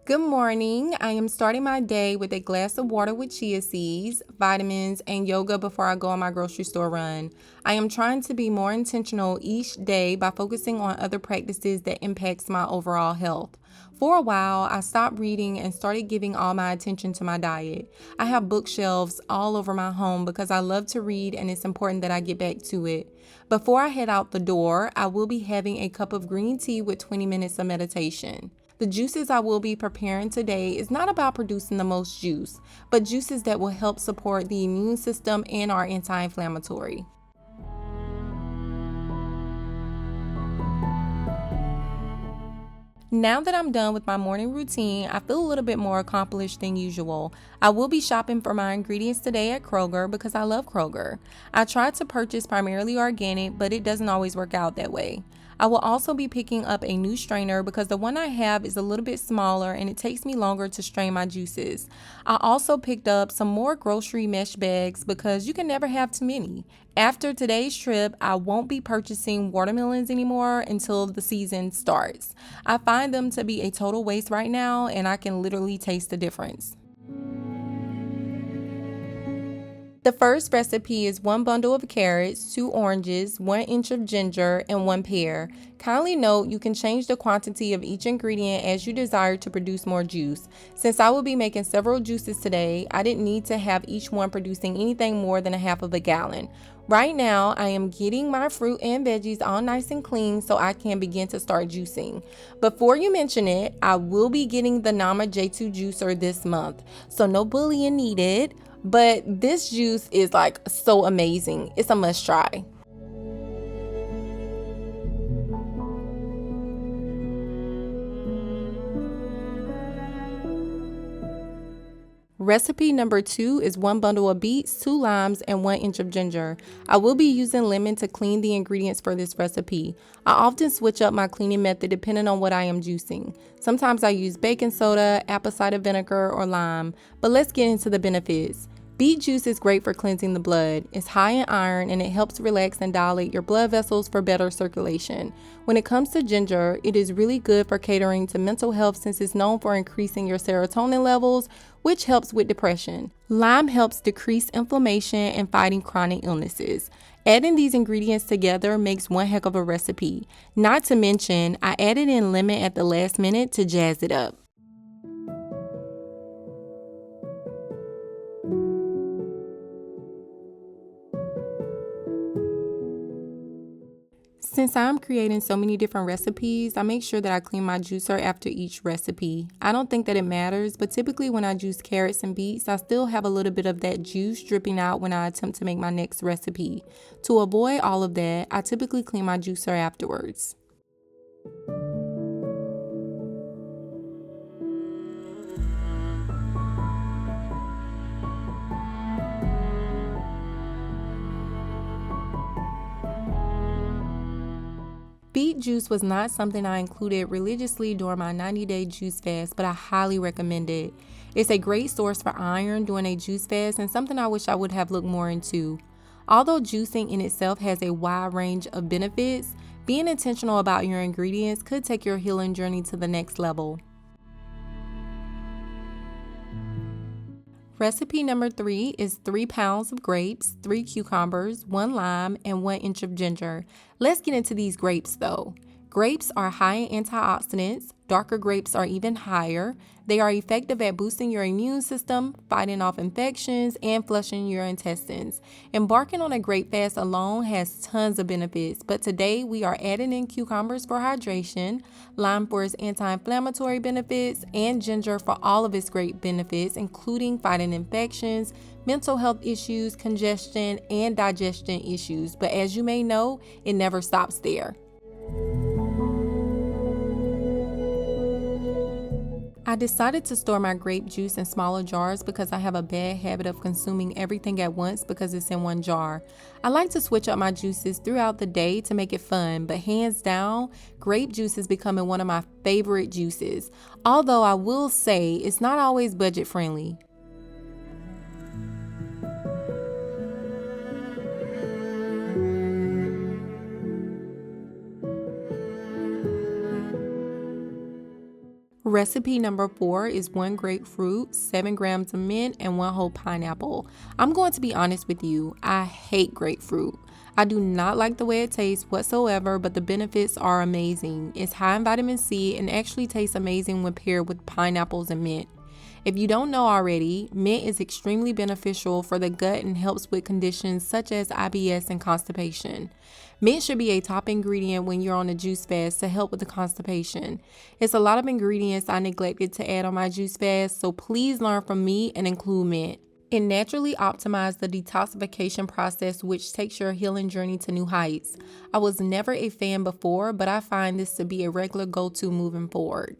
Good morning. I am starting my day with a glass of water with chia seeds, vitamins, and yoga before I go on my grocery store run. I am trying to be more intentional each day by focusing on other practices that impacts my overall health. For a while, I stopped reading and started giving all my attention to my diet. I have bookshelves all over my home because I love to read and it's important that I get back to it. Before I head out the door, I will be having a cup of green tea with 20 minutes of meditation. The juices I will be preparing today is not about producing the most juice, but juices that will help support the immune system and are anti-inflammatory. Now that I'm done with my morning routine, I feel a little bit more accomplished than usual. I will be shopping for my ingredients today at Kroger because I love Kroger. I try to purchase primarily organic, but it doesn't always work out that way. I will also be picking up a new strainer because the one I have is a little bit smaller and it takes me longer to strain my juices. I also picked up some more grocery mesh bags because you can never have too many. After today's trip, I won't be purchasing watermelons anymore until the season starts. I find them to be a total waste right now, and I can literally taste the difference. The first recipe is 1 bundle of carrots, 2 oranges, 1 inch of ginger, and 1 pear. Kindly note you can change the quantity of each ingredient as you desire to produce more juice. Since I will be making several juices today, I didn't need to have each one producing anything more than a half of a gallon. Right now, I am getting my fruit and veggies all nice and clean so I can begin to start juicing. Before you mention it, I will be getting the Nama J2 juicer this month, so no bullying needed. But this juice is like so amazing. It's a must try. Recipe number 2 is 1 bundle of beets, 2 limes, and 1 inch of ginger. I will be using lemon to clean the ingredients for this recipe. I often switch up my cleaning method depending on what I am juicing. Sometimes I use baking soda, apple cider vinegar, or lime. But let's get into the benefits. Beet juice is great for cleansing the blood. It's high in iron and it helps relax and dilate your blood vessels for better circulation. When it comes to ginger, it is really good for catering to mental health since it's known for increasing your serotonin levels, which helps with depression. Lime helps decrease inflammation and fighting chronic illnesses. Adding these ingredients together makes one heck of a recipe. Not to mention, I added in lemon at the last minute to jazz it up. Since I'm creating so many different recipes, I make sure that I clean my juicer after each recipe. I don't think that it matters, but typically when I juice carrots and beets, I still have a little bit of that juice dripping out when I attempt to make my next recipe. To avoid all of that, I typically clean my juicer afterwards. Beet juice was not something I included religiously during my 90-day juice fast, but I highly recommend it. It's a great source for iron during a juice fast and something I wish I would have looked more into. Although juicing in itself has a wide range of benefits, being intentional about your ingredients could take your healing journey to the next level. Recipe number 3 is 3 pounds of grapes, 3 cucumbers, 1 lime, and 1 inch of ginger. Let's get into these grapes though. Grapes are high in antioxidants. Darker grapes are even higher. They are effective at boosting your immune system, fighting off infections, and flushing your intestines. Embarking on a grape fast alone has tons of benefits, but today we are adding in cucumbers for hydration, lime for its anti-inflammatory benefits, and ginger for all of its great benefits, including fighting infections, mental health issues, congestion, and digestion issues. But as you may know, it never stops there. I decided to store my grape juice in smaller jars because I have a bad habit of consuming everything at once because it's in one jar. I like to switch up my juices throughout the day to make it fun, but hands down, grape juice is becoming one of my favorite juices. Although I will say it's not always budget friendly. Recipe number 4 is 1 grapefruit, 7 grams of mint, and 1 whole pineapple. I'm going to be honest with you, I hate grapefruit. I do not like the way it tastes whatsoever, but the benefits are amazing. It's high in vitamin C and actually tastes amazing when paired with pineapples and mint. If you don't know already, mint is extremely beneficial for the gut and helps with conditions such as IBS and constipation. Mint should be a top ingredient when you're on a juice fast to help with the constipation. It's a lot of ingredients I neglected to add on my juice fast, so please learn from me and include mint. It naturally optimizes the detoxification process, which takes your healing journey to new heights. I was never a fan before, but I find this to be a regular go-to moving forward.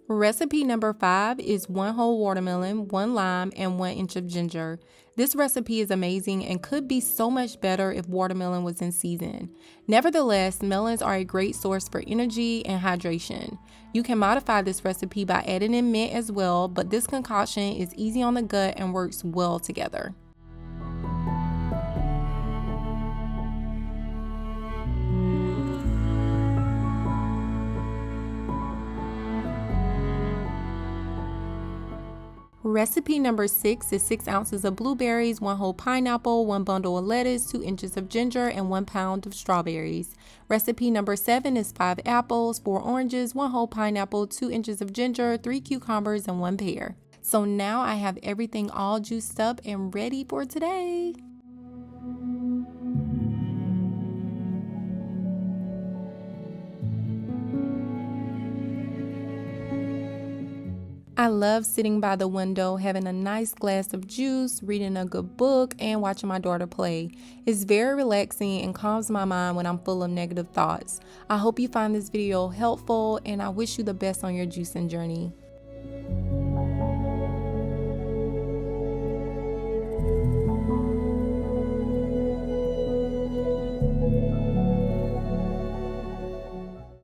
Recipe number 5 is 1 whole watermelon, 1 lime, and 1 inch of ginger. This recipe is amazing and could be so much better if watermelon was in season. Nevertheless, melons are a great source for energy and hydration. You can modify this recipe by adding in mint as well, but this concoction is easy on the gut and works well together. Recipe number 6 is 6 ounces of blueberries, 1 whole pineapple, 1 bundle of lettuce, 2 inches of ginger, and 1 pound of strawberries. Recipe number 7 is 5 apples, 4 oranges, 1 whole pineapple, 2 inches of ginger, 3 cucumbers, and 1 pear. So now I have everything all juiced up and ready for today. I love sitting by the window, having a nice glass of juice, reading a good book, and watching my daughter play. It's very relaxing and calms my mind when I'm full of negative thoughts. I hope you find this video helpful, and I wish you the best on your juicing journey.